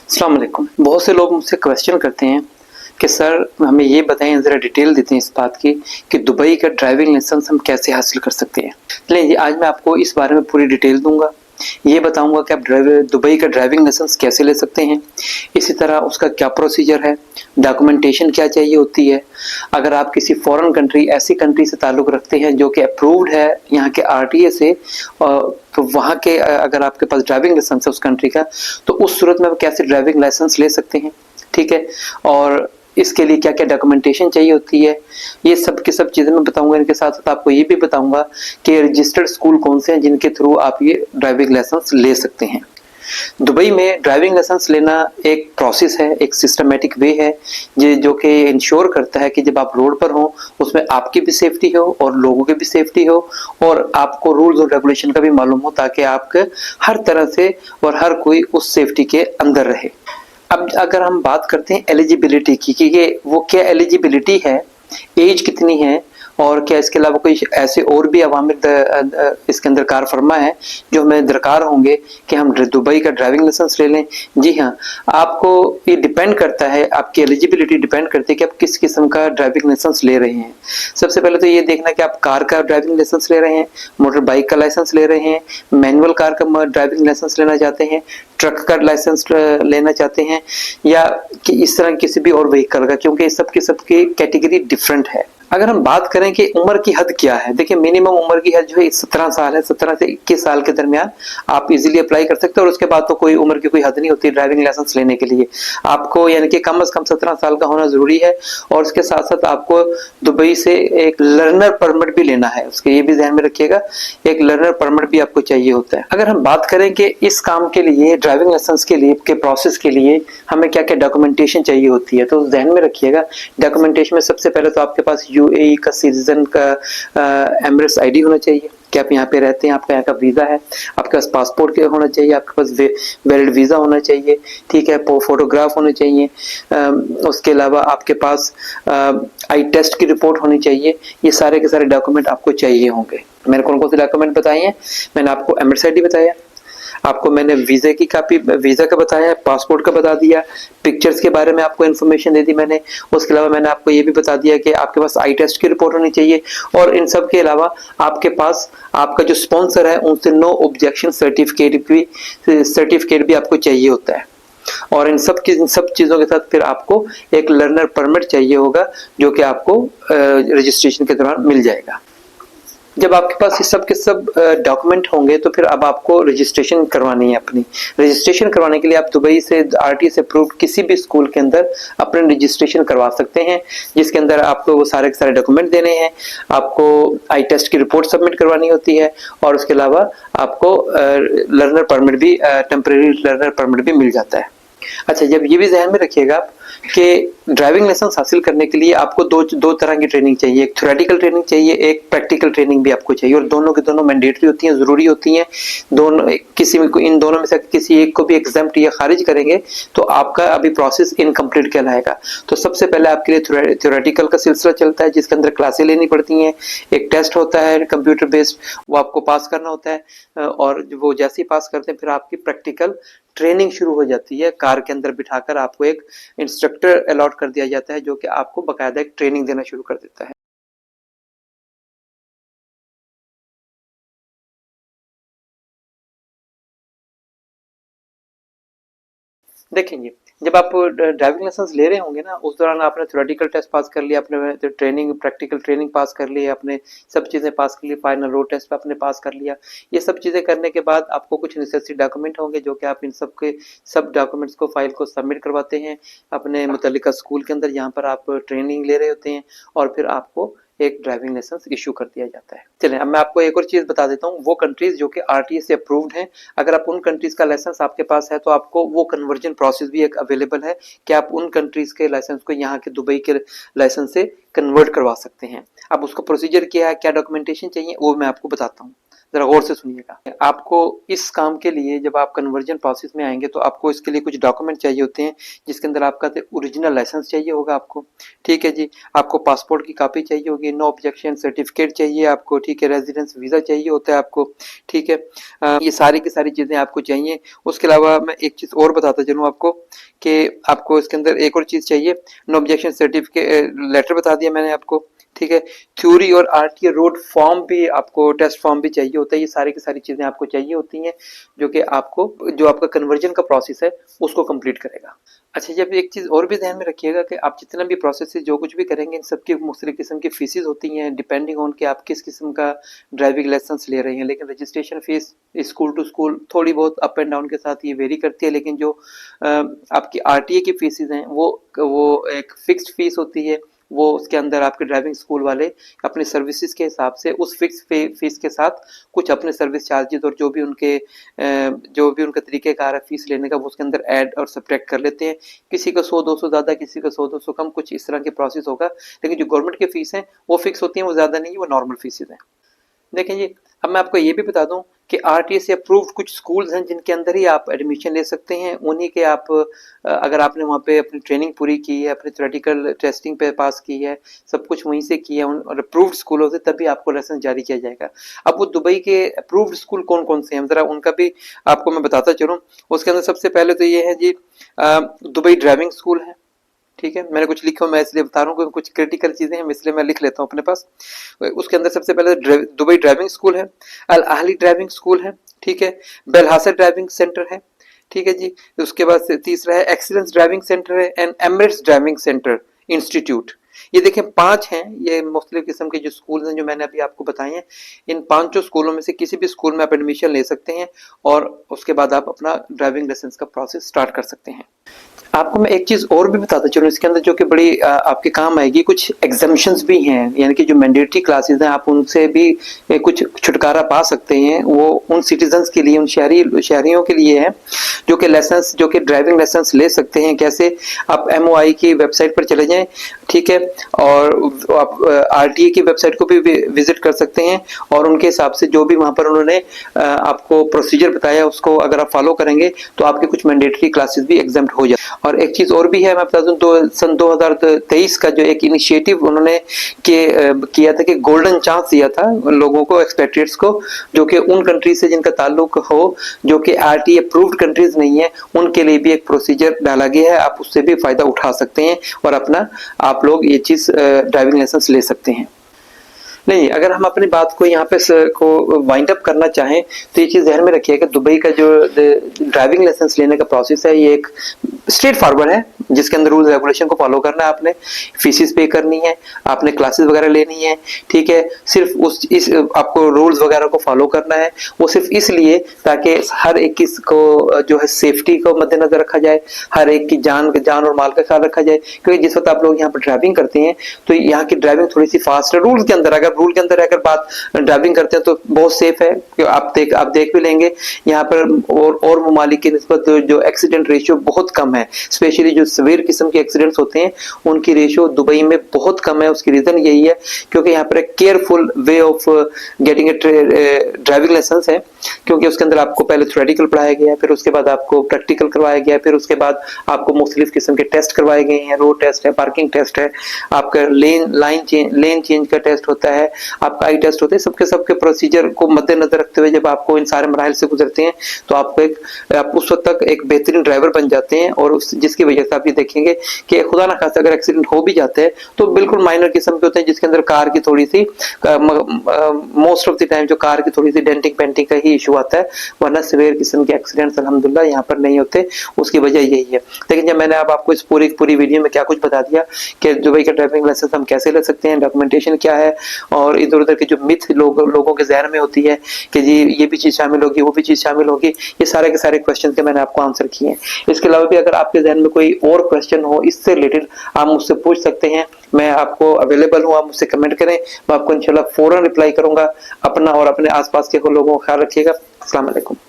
अस्सलाम वालेकुम। बहुत से लोग मुझसे क्वेश्चन करते हैं कि सर हमें ये बताएं, ज़रा डिटेल देते हैं इस बात की कि दुबई का ड्राइविंग लाइसेंस हम कैसे हासिल कर सकते हैं। चलिए आज मैं आपको इस बारे में पूरी डिटेल दूंगा। ये बताऊंगा कि आप दुबई का ड्राइविंग लाइसेंस कैसे ले सकते हैं, इसी तरह उसका क्या प्रोसीजर है, डॉक्यूमेंटेशन क्या चाहिए होती है। अगर आप किसी फॉरेन कंट्री, ऐसी कंट्री से ताल्लुक़ रखते हैं जो कि अप्रूव्ड है यहाँ के आरटीए से, तो वहाँ के अगर आपके पास ड्राइविंग लाइसेंस है उस कंट्री का, तो उस सूरत में आप कैसे ड्राइविंग लाइसेंस ले सकते हैं, ठीक है। और इसके लिए क्या क्या डॉक्यूमेंटेशन चाहिए होती है, ये सब की सब चीज़ें मैं बताऊंगा। इनके साथ साथ आपको ये भी बताऊंगा कि रजिस्टर्ड स्कूल कौन से हैं जिनके थ्रू आप ये ड्राइविंग लाइसेंस ले सकते हैं। दुबई में ड्राइविंग लाइसेंस लेना एक प्रोसेस है, एक सिस्टमेटिक वे है जो कि इंश्योर करता है कि जब आप रोड पर हो उसमें आपकी भी सेफ्टी हो और लोगों की भी सेफ्टी हो, और आपको रूल्स और रेगुलेशन का भी मालूम हो, ताकि आपके हर तरह से और हर कोई उस सेफ्टी के अंदर रहे। अब अगर हम बात करते हैं एलिजिबिलिटी की कि वो क्या एलिजिबिलिटी है, एज कितनी है, और क्या इसके अलावा कोई ऐसे और भी अवामिर इसके अंदर कार फरमा है जो हमें दरकार होंगे कि हम दुबई का ड्राइविंग लाइसेंस ले लें। जी हाँ, आपको ये डिपेंड करता है, आपकी एलिजिबिलिटी डिपेंड करती है कि आप किस किस्म का ड्राइविंग लाइसेंस ले रहे हैं। सबसे पहले तो ये देखना कि आप कार का ड्राइविंग लाइसेंस ले रहे हैं, मोटर बाइक का लाइसेंस ले रहे हैं, मैनुअल कार का ड्राइविंग लाइसेंस लेना चाहते हैं, ट्रक का लाइसेंस लेना चाहते हैं, या कि इस तरह किसी भी और व्हीकल का, क्योंकि सबकी कैटेगरी डिफरेंट है। अगर हम बात करें कि उम्र की हद क्या है, देखिए मिनिमम उम्र की हद जो है 17 साल है। 17 से 21 साल के दरमियान आप इजीली अप्लाई कर सकते हो, और उसके बाद तो कोई उम्र की कोई हद नहीं होती ड्राइविंग लाइसेंस लेने के लिए। आपको यानी कि कम से कम 17 साल का होना जरूरी है, और उसके साथ साथ आपको दुबई से एक लर्नर परमिट भी लेना है, उसके ये भी ध्यान में रखिएगा, एक लर्नर परमिट भी आपको चाहिए होता है। अगर हम बात करें कि इस काम के लिए, ड्राइविंग लाइसेंस के लिए के प्रोसेस के लिए हमें क्या क्या डॉक्यूमेंटेशन चाहिए होती है, तो ध्यान में रखिएगा। डॉक्यूमेंटेशन में सबसे पहले तो आपके पास यूएई का सिटीजन का एमिरेट्स आईडी होना चाहिए कि आप यहाँ पे रहते हैं, आपका यहाँ का वीजा है, आपके पास पासपोर्ट के होना चाहिए, आपके पास वैलिड वीजा होना चाहिए, ठीक है, फोटोग्राफ होने चाहिए। उसके अलावा आपके पास आई टेस्ट की रिपोर्ट होनी चाहिए। ये सारे के सारे डॉक्यूमेंट आपको चाहिए होंगे। मैंने कौन कौन से डॉक्यूमेंट बताए हैं, मैंने आपको एमिरेट्स आईडी बताया, आपको मैंने वीजा की कॉपी, वीजा का बताया, पासपोर्ट का बता दिया, पिक्चर्स के बारे में आपको इन्फॉर्मेशन दे दी मैंने। उसके अलावा मैंने आपको ये भी बता दिया कि आपके पास आई टेस्ट की रिपोर्ट होनी चाहिए, और इन सब के अलावा आपके पास आपका जो स्पॉन्सर है उनसे नो ऑब्जेक्शन सर्टिफिकेट भी आपको चाहिए होता है। और इन सब चीजों के साथ फिर आपको एक लर्नर परमिट चाहिए होगा, जो कि आपको रजिस्ट्रेशन के दौरान मिल जाएगा। जब आपके पास ये सब के सब डॉक्यूमेंट होंगे, तो फिर अब आपको रजिस्ट्रेशन करवानी है अपनी। रजिस्ट्रेशन करवाने के लिए आप दुबई से आरटीए से अप्रूव्ड किसी भी स्कूल के अंदर अपने रजिस्ट्रेशन करवा सकते हैं, जिसके अंदर आपको वो सारे के सारे डॉक्यूमेंट देने हैं। आपको आई टेस्ट की रिपोर्ट सबमिट करवानी होती है, और उसके अलावा आपको लर्नर परमिट भी, टेम्परेरी लर्नर परमिट भी मिल जाता है। अच्छा, जब ये भी ध्यान में रखिएगा कि ड्राइविंग लाइसेंस हासिल करने के लिए आपको दो तरह की ट्रेनिंग चाहिए। एक थ्योरेटिकल ट्रेनिंग चाहिए, एक प्रैक्टिकल ट्रेनिंग भी आपको चाहिए, और दोनों की दोनों मैंडेटरी होती हैं, जरूरी होती हैं। दोनों इन दोनों में से किसी एक को भी एग्जाम्प्ट या खारिज करेंगे तो आपका अभी प्रोसेस इनकम्प्लीट कहलाएगा। तो सबसे पहले आपके लिए थ्योरेटिकल का सिलसिला चलता है, जिसके अंदर क्लासें लेनी पड़ती हैं, एक टेस्ट होता है कंप्यूटर बेस्ड, वो आपको पास करना होता है, और वो जैसे ही पास करते हैं फिर आपकी प्रैक्टिकल ट्रेनिंग शुरू हो जाती है। कार के अंदर बिठाकर आपको एक इंस्ट्रक्टर अलॉट कर दिया जाता है, जो कि आपको बकायदा एक ट्रेनिंग देना शुरू कर देता है। देखेंगे, जब आप ड्राइविंग लाइसेंस ले रहे होंगे ना, उस दौरान आपने थ्योरेटिकल टेस्ट पास कर लिया, आपने ट्रेनिंग प्रैक्टिकल ट्रेनिंग पास कर ली, आपने सब चीज़ें पास कर ली, फाइनल रोड टेस्ट पे आपने पास कर लिया। ये सब चीज़ें करने के बाद आपको कुछ नेसेसरी डॉक्यूमेंट होंगे, जो कि आप इन सब डॉक्यूमेंट्स को, फाइल को सबमिट करवाते हैं अपने मुतल्लिका स्कूल के अंदर, जहाँ पर आप ट्रेनिंग ले रहे होते हैं, और फिर आपको एक ड्राइविंग लाइसेंस इशू कर दिया जाता है। चलें, अब मैं आपको एक और चीज़ बता देता हूँ। वो कंट्रीज जो कि आरटीए से अप्रूव्ड हैं, अगर आप उन कंट्रीज का लाइसेंस आपके पास है, तो आपको वो कन्वर्जन प्रोसेस भी एक अवेलेबल है कि आप उन कंट्रीज के लाइसेंस को यहाँ के दुबई के लाइसेंस से कन्वर्ट करवा सकते हैं। अब उसका प्रोसीजर क्या है, क्या डॉक्यूमेंटेशन चाहिए, वो मैं आपको बताता हूँ। जरा गौर से सुनिएगा। आपको इस काम के लिए जब आप कन्वर्जन प्रोसेस में आएंगे तो आपको इसके लिए कुछ डॉक्यूमेंट चाहिए होते हैं, जिसके अंदर आपका ओरिजिनल लाइसेंस चाहिए होगा आपको, ठीक है जी। आपको पासपोर्ट की कॉपी चाहिए होगी, नो ऑब्जेक्शन सर्टिफिकेट चाहिए आपको, ठीक है। रेजिडेंस वीजा चाहिए होता है आपको, ठीक है। ये सारी की सारी चीजें आपको चाहिए। उसके अलावा मैं एक चीज और बताता चलूं आपको कि आपको इसके अंदर एक और चीज चाहिए, नो ऑब्जेक्शन सर्टिफिकेट लेटर बता दिया मैंने आपको, ठीक है। थ्योरी और आरटीए रोड फॉर्म भी आपको, टेस्ट फॉर्म भी चाहिए होता है। ये सारी की सारी चीजें आपको चाहिए होती हैं जो कि आपको, जो आपका कन्वर्जन का प्रोसेस है उसको कंप्लीट करेगा। अच्छा, जब एक चीज और भी ध्यान में रखिएगा कि आप जितना भी प्रोसेस से जो कुछ भी करेंगे, इन सबकी मुख्तलिफ किस्म की फीसेस होती हैं डिपेंडिंग ऑन कि आप किस किस्म का ड्राइविंग लाइसेंस ले रहे हैं। लेकिन registration fees school to school थोड़ी बहुत अप एंड डाउन के साथ ये वेरी करती है, लेकिन जो आपकी आरटीए की फीसेस हैं वो एक फिक्स्ड फीस होती है। वो उसके अंदर आपके ड्राइविंग स्कूल वाले अपने सर्विसेज के हिसाब से उस फिक्स फीस के साथ कुछ अपने सर्विस चार्जेस और जो भी उनका तरीकेकार है फीस लेने का, वो उसके अंदर ऐड और सब्ट्रैक्ट कर लेते हैं। किसी का 100-200 ज्यादा, किसी का 100-200 कम, कुछ इस तरह के प्रोसेस होगा। लेकिन जो गवर्नमेंट की फीस है वो फिक्स होती है, वो ज्यादा नहीं है, वो नॉर्मल फीसेज है। देखें जी, अब मैं आपको ये भी बता दूं कि आरटीए से अप्रूव्ड कुछ स्कूल्स हैं जिनके अंदर ही आप एडमिशन ले सकते हैं। उन्हीं के आप, अगर आपने वहाँ पे अपनी ट्रेनिंग पूरी की है, अपनी थ्योरेटिकल टेस्टिंग पे पास की है, सब कुछ वहीं से किया है और अप्रूव्ड स्कूलों से, तभी आपको लाइसेंस जारी किया जाएगा। अब वो दुबई के अप्रूव्ड स्कूल कौन कौन से हैं, जरा उनका भी आपको मैं बताता चलूँ। उसके अंदर सबसे पहले तो ये है जी, दुबई ड्राइविंग स्कूल है, ठीक है। मैंने कुछ लिखा, मैं इसलिए बता रहा हूँ कि कुछ क्रिटिकल चीजें हैं, इसलिए मैं लिख लेता हूँ अपने पास। उसके अंदर सबसे पहले दुबई ड्राइविंग स्कूल है, अल अहली ड्राइविंग स्कूल है, ठीक है। बेलहासा ड्राइविंग सेंटर है, ठीक है जी। उसके बाद तीसरा है एक्सीलेंस ड्राइविंग सेंटर है, and Emirates driving centre institute. ये देखें 5 हैं, ये मुख्तलिफ किस्म के जो स्कूल हैं जो मैंने अभी आपको बताए हैं। इन 5 स्कूलों में से किसी भी स्कूल में आप एडमिशन ले सकते हैं और उसके बाद आप अपना ड्राइविंग लाइसेंस का प्रोसेस स्टार्ट कर सकते हैं। आपको मैं एक चीज और भी बताता चलूं इसके अंदर, जो कि बड़ी आपके काम आएगी। कुछ एग्जामिशंस भी हैं, यानी कि जो मैंडेटरी क्लासेस हैं आप उनसे भी कुछ छुटकारा पा सकते हैं। वो उन सिटीजन्स के लिए, उन शहरियों के लिए है जो कि ड्राइविंग लाइसेंस ले सकते हैं। कैसे? आप MOI की वेबसाइट पर चले जाएं, ठीक है, और आप RTA की वेबसाइट को भी विजिट कर सकते हैं और उनके हिसाब से जो भी वहां पर उन्होंने आपको प्रोसीजर बताया उसको अगर आप फॉलो करेंगे तो आपके कुछ मैंडेटरी क्लासेस भी एग्जाम्प्ट हो जाए। और एक चीज और भी है, मैं बता दूं, सन 2023 का जो एक इनिशिएटिव उन्होंने किया था कि गोल्डन चांस दिया था लोगों को, एक्सपेट्रिएट्स को, जो कि उन कंट्रीज से जिनका ताल्लुक हो जो कि RTA अप्रूव्ड कंट्रीज नहीं है, उनके लिए भी एक प्रोसीजर डाला गया है। आप उससे भी फायदा उठा सकते हैं और अपना आप लोग ये चीज ड्राइविंग लाइसेंस ले सकते हैं। नहीं, अगर हम अपनी बात को यहाँ पे को वाइंड अप करना चाहें तो ये चीज ध्यान में रखिए कि दुबई का जो ड्राइविंग लाइसेंस लेने का प्रोसेस है ये एक स्ट्रेट फॉरवर्ड है, जिसके अंदर रूल रेगुलेशन को फॉलो करना है। आपने फीसिस पे करनी है, आपने क्लासेस वगैरह लेनी है, ठीक है। सिर्फ आपको रूल्स वगैरह को फॉलो करना है। वो सिर्फ इसलिए ताकि हर एक को जो है सेफ्टी को मद्देनजर रखा जाए, हर एक की जान और माल का ख्याल रखा जाए। क्योंकि जिस वक्त आप लोग यहाँ पर ड्राइविंग करते हैं तो यहाँ की ड्राइविंग थोड़ी सी फास्ट है। रूल के अंदर अगर बात ड्राइविंग करते हैं तो बहुत सेफ है। आप देख भी लेंगे यहाँ पर और ममालिक की निस्बत जो एक्सीडेंट रेशियो बहुत कम है। स्पेशली जो सवेर किस्म के एक्सीडेंट्स होते हैं उनकी रेशियो दुबई में बहुत कम है। उसकी रीजन यही है क्योंकि यहाँ पर एक careful way of getting driving licence है, क्योंकि उसके अंदर आपको पहले थ्योरेटिकल पढ़ाया गया है, फिर उसके बाद आपको प्रैक्टिकल करवाया गया है, फिर उसके बाद आपको मुख्तलिफ किस्म के टेस्ट करवाए गए हैं। रोड टेस्ट है, पार्किंग टेस्ट है, आपका लेन चेंज का टेस्ट होता है, आपका आई टेस्ट होता है। सबके प्रोसीजर को मद्देनजर रखते हुए जब आपको इन सारे मराहल से गुजरते हैं तो आप उस वक्त तक एक बेहतरीन ड्राइवर बन जाते हैं। और जिसकी वजह से आप ये देखेंगे कि खुदा ना खास्ता अगर एक्सीडेंट हो भी जाते हैं तो बिल्कुल माइनर किस्म के होते हैं, जिसके अंदर कार की थोड़ी सी मोस्ट ऑफ द टाइम जो कार की थोड़ी सी डेंटिंग पेंटिंग का ही इशू आता है, वरना सिवियर किस्म के एक्सीडेंट्स अल्हम्दुलिल्लाह यहाँ पर नहीं होते। उसकी वजह यही है। लेकिन जब मैंने अब आपको इस पूरी वीडियो में क्या कुछ बता दिया कि दुबई का ड्राइविंग लाइसेंस हम कैसे ले सकते हैं, डॉक्यूमेंटेशन क्या है, और इधर उधर की जो मिथ लोगों के जहन में होती है कि जी ये भी चीज शामिल होगी, वो भी चीज शामिल होगी, ये सारे के सारे क्वेश्चन के मैंने आपको आंसर किए हैं। इसके अलावा भी अगर आपके जहन में कोई और क्वेश्चन हो इससे रिलेटेड, आप मुझसे पूछ सकते हैं। मैं आपको अवेलेबल हूँ, आप मुझसे कमेंट करें, मैं आपको इंशाल्लाह फौरन रिप्लाई करूंगा। अपना और अपने आसपास के लोगों का ख्याल रखिएगा। अस्सलाम वालेकुम।